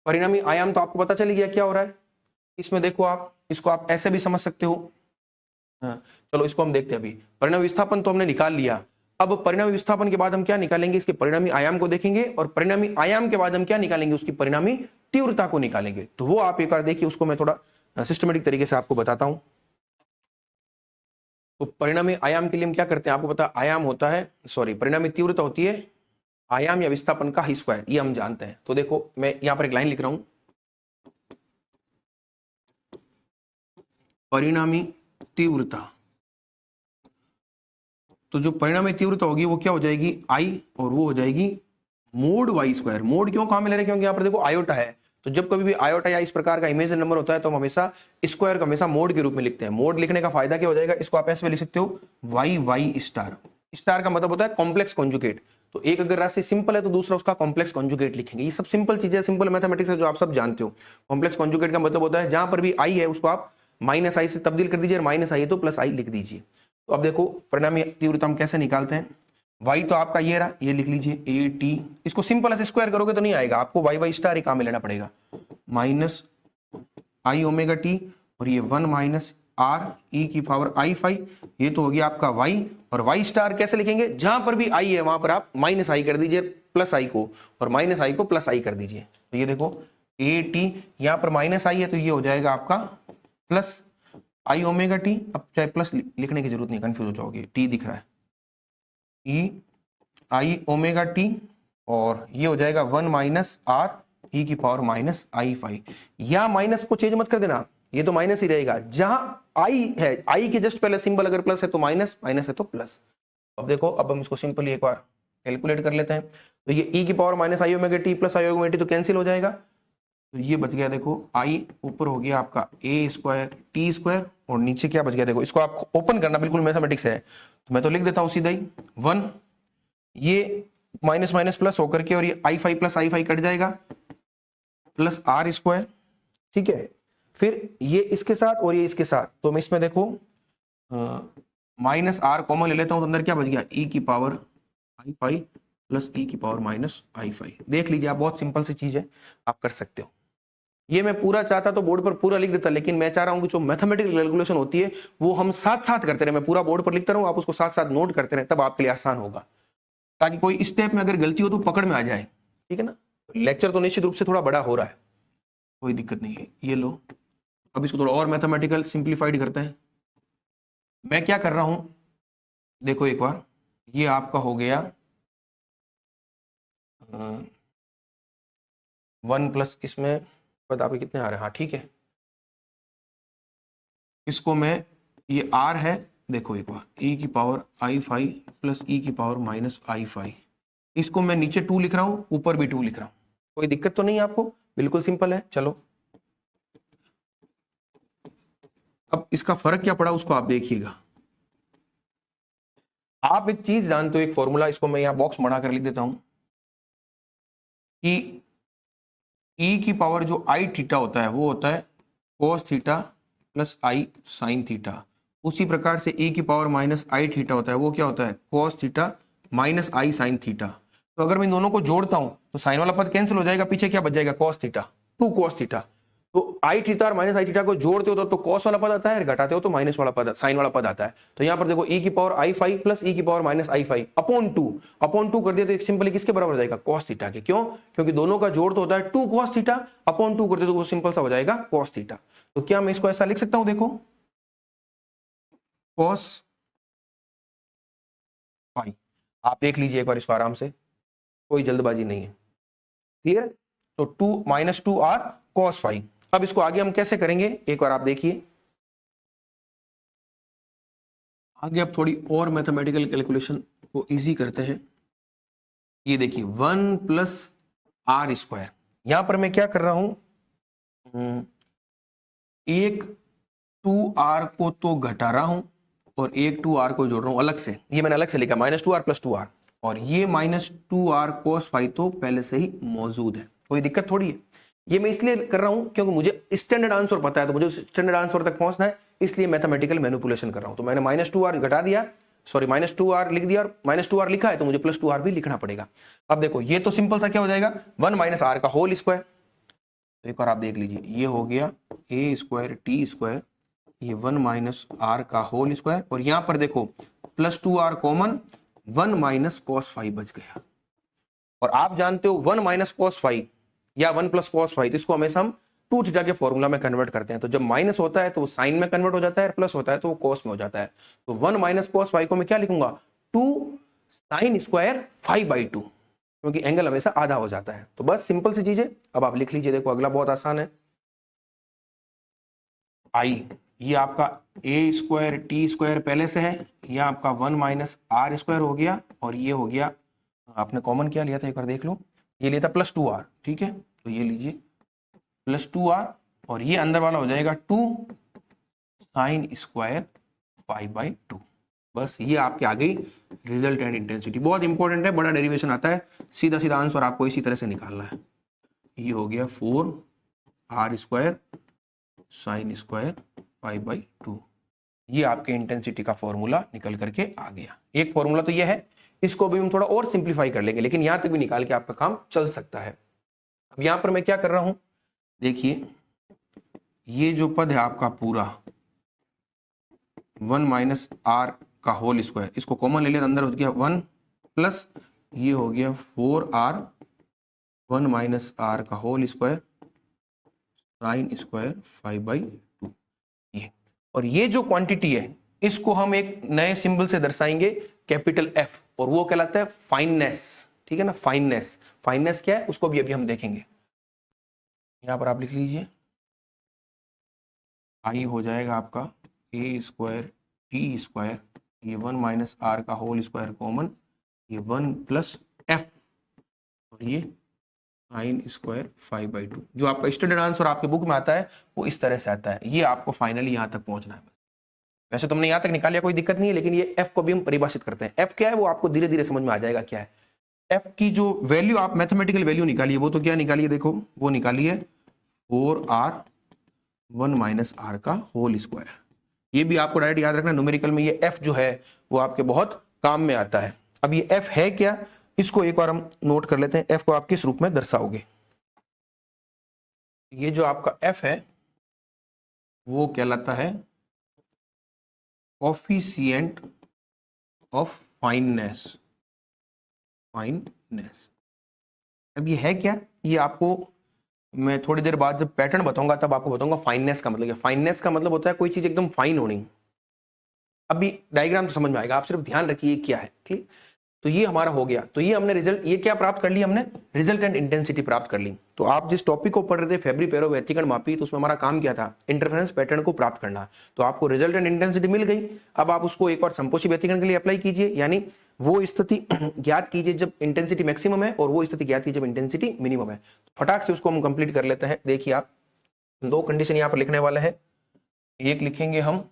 परिणामी आयाम, तो आपको पता चल गया क्या हो रहा है इसमें, देखो आप इसको आप ऐसे भी समझ सकते हो। हाँ, चलो इसको हम देखते हैं। अभी परिणामी विस्थापन तो हमने निकाल लिया, अब परिणामी विस्थापन के बाद हम क्या निकालेंगे, इसके परिणामी आयाम को देखेंगे, और परिणामी आयाम के बाद हम क्या निकालेंगे, उसकी परिणामी तीव्रता को निकालेंगे। तो वो आप एक बार देखिए, उसको मैं थोड़ा सिस्टमेटिक तरीके से आपको बताता हूं। तो परिणामी आयाम के लिए हम क्या करते हैं, आपको पता आयाम होता है, सॉरी परिणामी तीव्रता होती है आयाम या विस्थापन का स्क्वायर, ये हम जानते हैं। तो देखो मैं यहां पर एक लाइन लिख रहा हूं, परिणामी तीव्रता, तो जो परिणामी तीव्रता होगी वो क्या हो जाएगी आई, और वो हो जाएगी मोड वाई स्क्वायर। मोड क्यों कहां में ले रहे हैं, क्योंकि यहां पर देखो आयोटा है, तो जब कभी भी आयोटा या इस प्रकार का इमेजिनरी नंबर होता है तो हम हमेशा स्क्वायर को हमेशा मोड के रूप में लिखते हैं। मोड लिखने का फायदा क्या हो जाएगा, इसको आप ऐसे लिख सकते हो वाई वाई स्टार, स्टार का मतलब होता है कॉम्प्लेक्स कॉन्जुगेट, तो एक अगर राशि सिंपल है तो दूसरा उसका कॉम्प्लेक्स कॉन्जुगेट लिखेंगे। ये सब सिंपल चीजें, सिंपल मैथमेटिक्स है जो आप सब जानते हो। कॉम्प्लेक्स कॉन्जुगेट का मतलब होता है जहां पर भी आई है उसको आप माइनस आई से तब्दील कर दीजिए, माइनस आई है तो प्लस आई लिख दीजिए। तो अब देखो परिणामी तीव्रता हम कैसे निकालते हैं, y तो आपका ये रहा, ये लिख लीजिए ए टी, इसको सिंपल ऐसे स्क्वायर करोगे तो नहीं आएगा, आपको वाई वाई स्टार ही काम में लेना पड़ेगा, माइनस आई ओमेगा टी, और ये 1 माइनस आर ई की पावर आई फाइव, ये तो हो गया आपका y, और y स्टार कैसे लिखेंगे, जहां पर भी i है वहां पर आप माइनस आई कर दीजिए प्लस आई को, और माइनस आई को प्लस आई कर दीजिए। तो ये देखो ए टी, यहां पर माइनस आई है तो ये हो जाएगा आपका प्लस आई ओमेगा टी, अब चाहे प्लस लिखने की जरूरत नहीं, कंफ्यूज हो जाओगे, टी दिख रहा है, ई आई ओमेगा टी, और ये हो जाएगा 1 माइनस आर ई की पावर माइनस आई फाइव। या माइनस को चेंज मत कर देना, ये तो माइनस ही रहेगा, जहां आई है आई के जस्ट पहले सिंबल अगर प्लस है तो माइनस, माइनस है तो प्लस। अब देखो, अब हम इसको सिंपली एक बार कैलकुलेट कर लेते हैं। तो ये ई की power minus I omega T plus I omega T तो कैंसिल हो जाएगा, तो ये बच गया देखो आई ऊपर हो गया आपका ए स्क्वायर टी स्क्वायर, और नीचे क्या बच गया देखो, इसको आप ओपन करना, बिल्कुल मैथमेटिक्स है, तो मैं तो लिख देता हूं सीधा ही 1, ये माइनस माइनस प्लस होकर के, और ये आई फाइव प्लस आई फाइव कट जाएगा, प्लस आर स्क्वायर, ठीक है। फिर ये इसके साथ और ये इसके साथ, तो मैं इसमें देखो माइनस आर कॉमन ले लेता हूं, तो अंदर क्या बच गया ई की पावर आई फाइव प्लस ई की पावर माइनस आई फाइव। देख लीजिए आप, बहुत सिंपल सी चीज है, आप कर सकते हो। ये मैं पूरा चाहता तो बोर्ड पर पूरा लिख देता, लेकिन मैं चाह रहा हूं कि जो मैथमेटिकल कैलकुलेशन होती है वो हम साथ साथ करते रहे। मैं पूरा बोर्ड पर लिखता रहूं, आप उसको साथ साथ नोट करते रहे, तब आपके लिए आसान होगा, ताकि कोई स्टेप में अगर गलती हो तो पकड़ में आ जाए, ठीक है ना। लेक्चर तो निश्चित रूप से थोड़ा बड़ा हो रहा है, कोई दिक्कत नहीं है। ये लो, अब इसको थोड़ा और मैथमेटिकल सिंप्लीफाइड करते हैं। मैं क्या कर रहा हूं, देखो एक बार, ये आपका हो गया 1 प्लस, इसमें पता आपके कितने आ रहे हैं, हाँ ठीक है। इसको मैं, ये आर है, देखो एक बार ई की पावर आई फाइव प्लस ई की पावर माइनस आई फाइव, इसको मैं नीचे 2 लिख रहा हूं, ऊपर भी 2 लिख रहा हूं, कोई दिक्कत तो नहीं है आपको, बिल्कुल सिंपल है। चलो अब इसका फर्क क्या पड़ा उसको आप देखिएगा। आप एक चीज जानते हो, एक फॉर्मूला, इसको मैं यहां बॉक्स बना कर लिख देता हूं, कि ई की पावर जो आई थीटा होता है वो होता है कोस थीटा प्लस आई साइन थीटा। उसी प्रकार से ई की पावर माइनस आई थीटा होता है, वो क्या होता है कोस थीटा माइनस आई साइन थीटा। तो अगर मैं इन दोनों को जोड़ता हूं तो साइन वाला पद कैंसिल हो जाएगा, पीछे क्या बच जाएगा कोस थीटा, 2 कोस थीटा। तो आई थीटा और माइनस आई थीटा को जोड़ते हो तो कॉस वाला पद आता है, घटाते हो तो माइनस वाला पद, साइन वाला पद आता है। तो यहां पर देखो ई की पावर आई फाइव प्लस ई की पावर माइनस आई फाइव अपॉन 2 कर दिया तो सिंपली किसके बराबर हो जाएगा, कॉस थीटा के। क्यों, क्योंकि दोनों का जोड़ तो होता है 2 कॉस थीटा, अपॉन 2 कर दिया तो वो सिंपल सा हो जाएगा कॉस थीटा। तो क्या मैं इसको ऐसा लिख सकता हूं, देखो कॉस फाइव, आप देख लीजिए एक बार इसको आराम से, कोई जल्दबाजी नहीं है, क्लियर। तो 2 माइनस 2 आर कॉस फाइव। अब इसको आगे हम कैसे करेंगे एक बार आप देखिए, आगे अब थोड़ी और मैथमेटिकल कैलकुलेशन को इजी करते हैं। ये देखिए 1 प्लस आर स्क्वायर, यहां पर मैं क्या कर रहा हूं, एक 2r को तो घटा रहा हूं और एक 2r को जोड़ रहा हूं अलग से। ये मैंने अलग से लिखा -2r प्लस 2r, और ये -2r cos फाई तो पहले से ही मौजूद है, कोई दिक्कत थोड़ी है। ये मैं इसलिए कर रहा हूं क्योंकि मुझे स्टैंडर्ड आंसर पता है, तो मुझे स्टैंडर्ड आंसर तक पहुंचना है, इसलिए मैथमेटिकल मैनिपुलेशन कर रहा हूं। तो मैंने -2r घटा दिया, सॉरी -2r लिख दिया, और -2r लिखा है तो मुझे +2r भी लिखना पड़ेगा। अब देखो ये तो सिंपल सा क्या हो जाएगा, 1 - r का होल स्क्वायर। तो एक बार आप देख लीजिए, ये हो गया a स्क्वायर t स्क्वायर, ये 1 - r का होल स्क्वायर, और यहां पर देखो +2r कॉमन, 1 - cos फाई बच गया। और आप जानते हो 1 - cos फाई या 1 + cos फाई, इसको हमेशा हम 2 थीटा के फॉर्मूला में कन्वर्ट करते हैं। तो जब माइनस होता है तो वो साइन में कन्वर्ट हो जाता है, प्लस होता है तो वो कॉस में हो जाता है। तो 1 - cos फाई को मैं क्या लिखूंगा, 2 sin स्क्वायर फाई बाई 2, क्योंकि एंगल हमेशा आधा हो जाता है। तो बस सिंपल सी चीजें। अब आप लिख लीजिए, देखो अगला बहुत आसान है। आई, ये आपका a स्क्वायर t स्क्वायर पहले से है, ये आपका 1 - r स्क्वायर हो गया, और ये हो गया, आपने कॉमन क्या लिया था एक बार देख लो, ये लिया था +2r, ठीक है। तो ये लीजिए +2r, और ये अंदर वाला हो जाएगा 2 sin स्क्वायर फाई बाई 2। बस ये आपके आ गई रिजल्ट एंड इंटेंसिटी। बहुत इंपॉर्टेंट है, बड़ा डेरिवेशन आता है, सीधा सीधा आंसर आपको इसी तरह से निकालना है। ये हो गया 4r square sine square phi by 2। ये आपके इंटेंसिटी का फॉर्मूला निकल करके आ गया। एक फॉर्मूला तो ये है, इसको भी हम थोड़ा और सिंप्लीफाई कर लेंगे, लेकिन यहां तक भी निकाल के आपका काम चल सकता है। अब यहां पर मैं क्या कर रहा हूं, देखिए ये जो पद है आपका पूरा 1 - r का होल स्क्वायर, इसको कॉमन ले लिया, अंदर हो गया 1 प्लस ये हो गया 4r 1 - r का whole square sine square five by 2। ये, और ये जो क्वांटिटी है इसको हम एक नए सिंबल से दर्शाएंगे, कैपिटल F, और वो कहलाता है फाइननेस, ठीक है ना। फाइननेस, फाइननेस क्या है उसको भी अभी हम देखेंगे। यहां पर आप लिख लीजिए, आई हो जाएगा आपका a स्क्वायर t स्क्वायर, ये 1 - r का होल स्क्वायर कॉमन, ये 1 प्लस f, और ये साइन स्क्वायर फाइव बाई 2। जो आपका स्टैंडर्ड आंसर आपके बुक में आता है वो इस तरह से आता है। ये आपको फाइनली यहां तक पहुंचना है। वैसे तुमने यहां तक निकाल लिया, कोई दिक्कत नहीं है, लेकिन ये f को भी हम परिभाषित करते हैं। f क्या है वो आपको धीरे धीरे समझ में आ जाएगा क्या है। f की जो वैल्यू आप मैथमेटिकल वैल्यू निकालिए, वो तो क्या निकालिए, देखो वो निकालिए 4r 1 - r का होल स्क्वायर। ये भी आपको डायरेक्ट याद रखना, न्यूमेरिकल में ये f जो है वो आपके बहुत काम में आता है। अब ये f है क्या, इसको एक बार हम नोट कर लेते हैं। f को आप किस रूप में दर्शाओगे, ये जो आपका f है वो कहलाता है कोफिशिएंट ऑफ फाइननेस, फाइननेस। अब ये है क्या, ये आपको मैं थोड़ी देर बाद जब पैटर्न बताऊंगा तब आपको बताऊंगा फाइननेस का मतलब क्या। फाइननेस का मतलब होता है कोई चीज एकदम फाइन होनी। अभी डायग्राम तो समझ में आएगा, आप सिर्फ ध्यान रखिए क्या है, ठीक। तो ये हमारा हो गया, तो ये हमने रिजल्ट, ये क्या प्राप्त कर लिया हमने, रिजल्ट एंड इंटेंसिटी प्राप्त कर ली। तो आप जिस टॉपिक को पढ़ रहे थे फेब्री पेरो व्यतिकरण मापी, तो उसमें हमारा काम क्या था, इंटरफेरेंस पैटर्न को प्राप्त करना। तो आपको रिजल्ट एंड इंटेंसिटी मिल गई। अब आप उसको एक बार संपोषी व्यतिकरण के लिए अप्लाई कीजिए, यानी वो स्थिति ज्ञात कीजिए जब इंटेंसिटी मैक्सिमम है, और वो स्थिति ज्ञात कीजिए जब इंटेंसिटी मिनिमम है। फटाक से उसको हम कंप्लीट कर लेते हैं। देखिए आप, दो कंडीशन यहां पर लिखने वाले हैं। एक लिखेंगे हम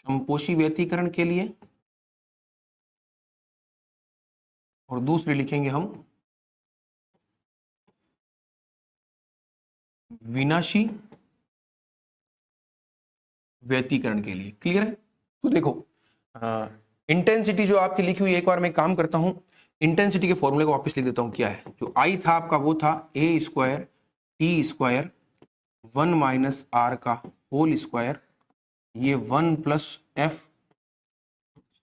संपोषी व्यतिकरण के लिए, और दूसरे लिखेंगे हम विनाशी व्यतिकरण के लिए। क्लियर है। तो देखो इंटेंसिटी जो आपकी लिखी हुई, एक बार मैं काम करता हूं, इंटेंसिटी के फॉर्मूले को वापस लिख देता हूं। क्या है, जो आई था आपका वो था a square t square 1 - r का होल स्क्वायर, ये 1 plus f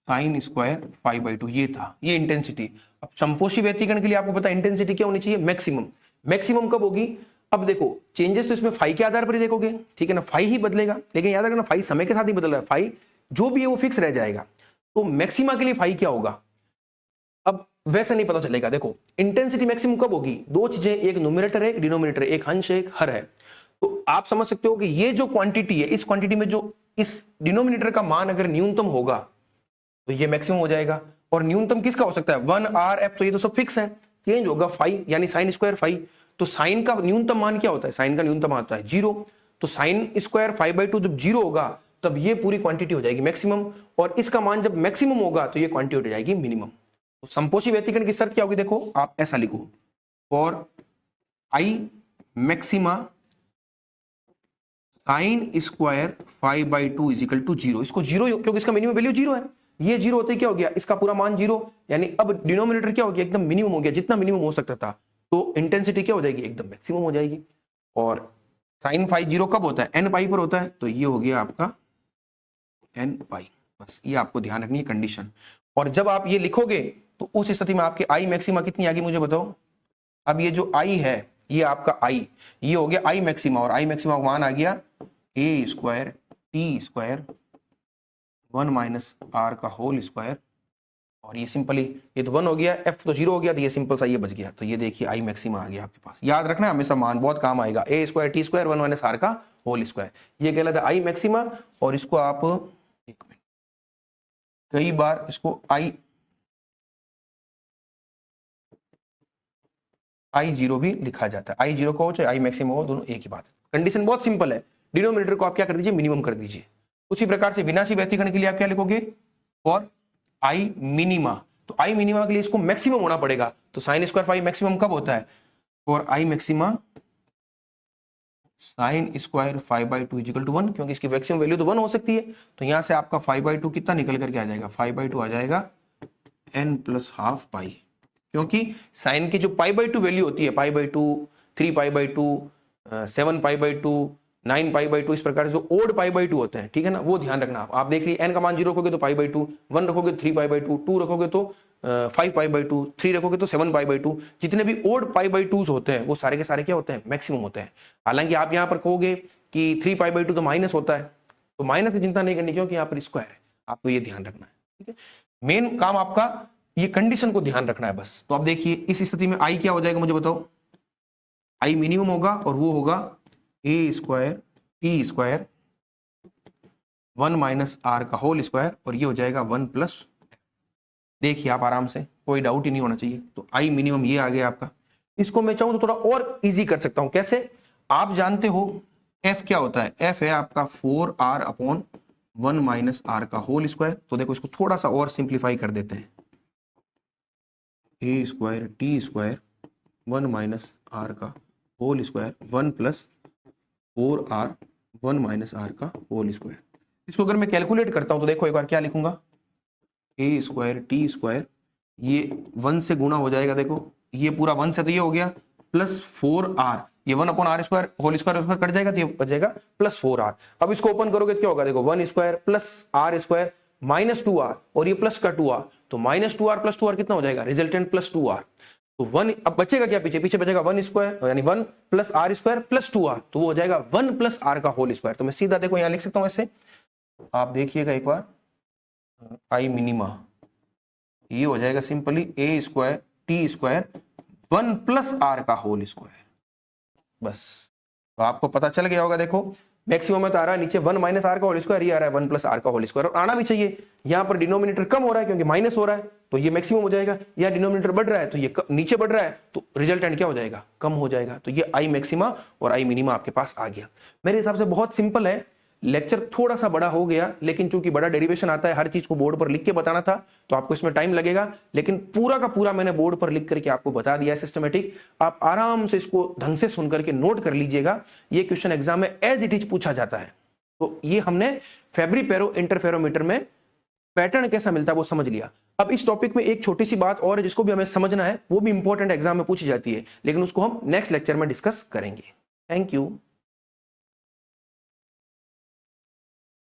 sign square five by 2, ये था, ये इंटेंसिटी। अब संपोषी व्यतिकरण के लिए आपको पता है इंटेंसिटी क्या होनी चाहिए, मैक्सिमम। मैक्सिमम कब होगी, अब देखो चेंजेस तो इसमें फाई के आधार पर ही देखोगे, ठीक है ना, फाई ही बदलेगा, लेकिन याद रखना फाई समय के साथ ही बदल रहा है, फाई जो भी है वो फिक्स रह जाएगा। तो मैक्सिमा के लिए फाई क्या होगा, अब वैसे नहीं पता चलेगा। देखो इंटेंसिटी मैक्सिमम कब होगी, दो चीजें, एक न्यूमरेटर है एक डिनोमिनेटर है, एक अंश है एक हर है। तो आप समझ सकते हो कि ये जो क्वांटिटी है, इस क्वांटिटी में जो इस डिनोमिनेटर का मान अगर न्यूनतम होगा तो ये मैक्सिमम हो जाएगा। और न्यूनतम किसका हो सकता है? 1 RF, तो ये तो सब फिक्स है, चेंज होगा फाई यानी साइन स्क्वायर फाई। तो साइन का न्यूनतम मान क्या होता है? साइन का न्यूनतम आता है 0। तो साइन स्क्वायर 5/2 जब 0 होगा तब ये पूरी क्वांटिटी हो जाएगी मैक्सिमम, और इसका मान जब मैक्सिमम होगा तो ये क्वांटिटी हो जाएगी मिनिमम। तो समपोषी व्यतिकरण की शर्त क्या होगी? देखो आप ऐसा लिखो, for I maxima sine square 5/2 is equal to 0। इसको 0 क्योंकि इसका मिनिमम वैल्यू 0 है, ये 0 होते क्या हो गया? इसका पूरा मान 0, यानी अब डिनोमिनेटर क्या हो गया? एकदम मिनिमम हो गया, जितना मिनिमम हो सकता था। तो इंटेंसिटी क्या हो जाएगी? एकदम मैक्सिमम हो जाएगी। और साइन फाई 0 कब होता है? n पाई पर होता है, तो ये हो गया आपका n पाई। बस ये आपको ध्यान रखनी है कंडीशन। और जब आप ये लिखोगे तो उस स्थिति में आपकी आई मैक्सिमा कितनी आ गई मुझे बताओ। अब ये जो आई है, ये आपका आई, ये हो गया आई मैक्सिमा, और आई मैक्सिमा का मान आ गया a square T square 1 minus R का होल स्क्वायर। और ये सिंपली ये तो 1 हो गया, f तो 0 हो गया, तो ये सिंपल सा ये बच गया। तो ये देखिए आई मैक्सिमा आ गया आपके पास। याद रखना हमेशा मान बहुत काम आएगा, a square T square 1 minus R का होल स्क्वायर, ये कहलाता है आई मैक्सिमा। और इसको आप एक मिनट, कई बार इसको आई जीरो भी लिखा जाता है। आई जीरो को चाहे आई मैक्सिमम हो, दोनों एक ही बात है। कंडीशन बहुत सिंपल है, डिनोमिनेटर को आप क्या कर दीजिए? मिनिमम कर दीजिए। उसी प्रकार से विनाशी व्यतिकरण के लिए आप क्या लिखोगे? फॉर आई मिनिमा, तो आई मिनिमा के लिए इसको मैक्सिमम होना पड़ेगा। तो साइन स्क्वायर फाई मैक्सिमम कब होता है? For I maxima sine square 5/2 is equal to 1, क्योंकि इसकी मैक्सिमम वैल्यू तो 1 हो सकती है। तो यहां से आपका 5/2 कितना निकल करके आ जाएगा? 5/2 आ जाएगा n प्लस हाफ पाई, क्योंकि साइन की जो π/2 वैल्यू होती है, π/2, 3π/2, 7π/2, 9π/2, इस प्रकार जो ओड π/2 होते हैं, ठीक है ना, वो ध्यान रखना। आप देख लीजिए n का मान 0 रखोगे तो π/2, 1 रखोगे तो 3π/2, 2 रखोगे तो 5π/2, 3 रखोगे तो 7π/2। जितने भी ओड π/2 होते हैं वो सारे के सारे क्या होते हैं? मैक्सिमम होते हैं। हालांकि आप यहाँ पर कहोगे कि 3π/2 तो माइनस होता है, तो माइनस की चिंता नहीं करनी, क्योंकि यहाँ पर स्क्वायर है, आपको ये ध्यान रखना है। ठीक है, मेन काम आपका ये कंडीशन को ध्यान रखना है बस। तो आप देखिए इस स्थिति में आई क्या हो जाएगा मुझे बताओ? आई मिनिमम होगा, और वो होगा a square T square 1 minus R का होल स्क्वायर, और ये हो जाएगा 1 प्लस। देखिए आप आराम से, कोई डाउट ही नहीं होना चाहिए। तो आई मिनिमम ये आ गया आपका। इसको मैं चाहूं तो थोड़ा और इजी कर सकता हूं। कैसे? आप जानते हो f क्या होता है? f है आपका 4r अपॉन 1 माइनस आर का होल स्क्वायर। तो देखो इसको थोड़ा सा और सिंप्लीफाई कर देते हैं, a square T square 1 minus R का whole square 1 plus 4r 1 minus R का होल स्क्वायर। इसको अगर मैं कैलकुलेट करता हूं तो देखो एक बार क्या लिखूंगा, a स्क्वायर टी स्क्वायर, ये 1 से गुणा हो जाएगा, देखो ये पूरा 1 से तो ये हो गया प्लस 4r, ये 1 upon R square whole square cut जाएगा, तो ये बच जाएगा प्लस 4r। अब इसको ओपन करोगे तो क्या होगा? देखो 1 square plus R square minus 2r, और ये प्लस का 2r, तो माइनस 2r प्लस 2r कितना हो जाएगा? Resultant plus 2r। तो 1 अब बचेगा क्या? पीछे बचेगा 1 स्क्वायर, यानी 1 plus R square plus 2r, तो वो हो जाएगा 1 प्लस आर का होल स्क्वायर। तो मैं सीधा देखो यहां लिख सकता हूं ऐसे, आप देखिएगा एक बार, आई मिनिमा ये हो जाएगा simply a square T square 1 plus R का होल स्क्वायर। बस तो आपको पता चल गया होगा। देखो मैक्सिमम में तो आ रहा है नीचे 1 माइनस आर का होल स्क्वायर, ये आ रहा है 1 प्लस आर का होल स्क्वायर, और आना भी चाहिए। यहाँ पर डिनोमिनेटर कम हो रहा है क्योंकि माइनस हो रहा है, तो ये मैक्सिमम हो जाएगा। या डिनोमिनेटर बढ़ रहा है तो ये नीचे बढ़ रहा है, तो रिजल्टेंट क्या हो जाएगा? कम हो जाएगा। तो ये आई मैक्सिमा और आई मिनिमा आपके पास आ गया। मेरे हिसाब से बहुत सिंपल है। लेक्चर थोड़ा सा बड़ा हो गया, लेकिन चूंकि बड़ा डेरिवेशन आता है, हर चीज को बोर्ड पर लिख के बताना था, तो आपको इसमें टाइम लगेगा, लेकिन पूरा का पूरा मैंने बोर्ड पर लिख करके आपको बता दिया है सिस्टमेटिक। आप आराम से इसको ढंग से सुन करके नोट कर लीजिएगा। ये क्वेश्चन एग्जाम में एज इट इज पूछा जाता है। तो ये हमने फेब्री पेरो इंटरफेरोमीटर में पैटर्न कैसा मिलता है वो समझ लिया। अब इस टॉपिक में एक छोटी सी बात और है जिसको भी हमें समझना है, वो भी इंपॉर्टेंट एग्जाम में पूछी जाती है, लेकिन उसको हम नेक्स्ट लेक्चर में डिस्कस करेंगे। Thank you.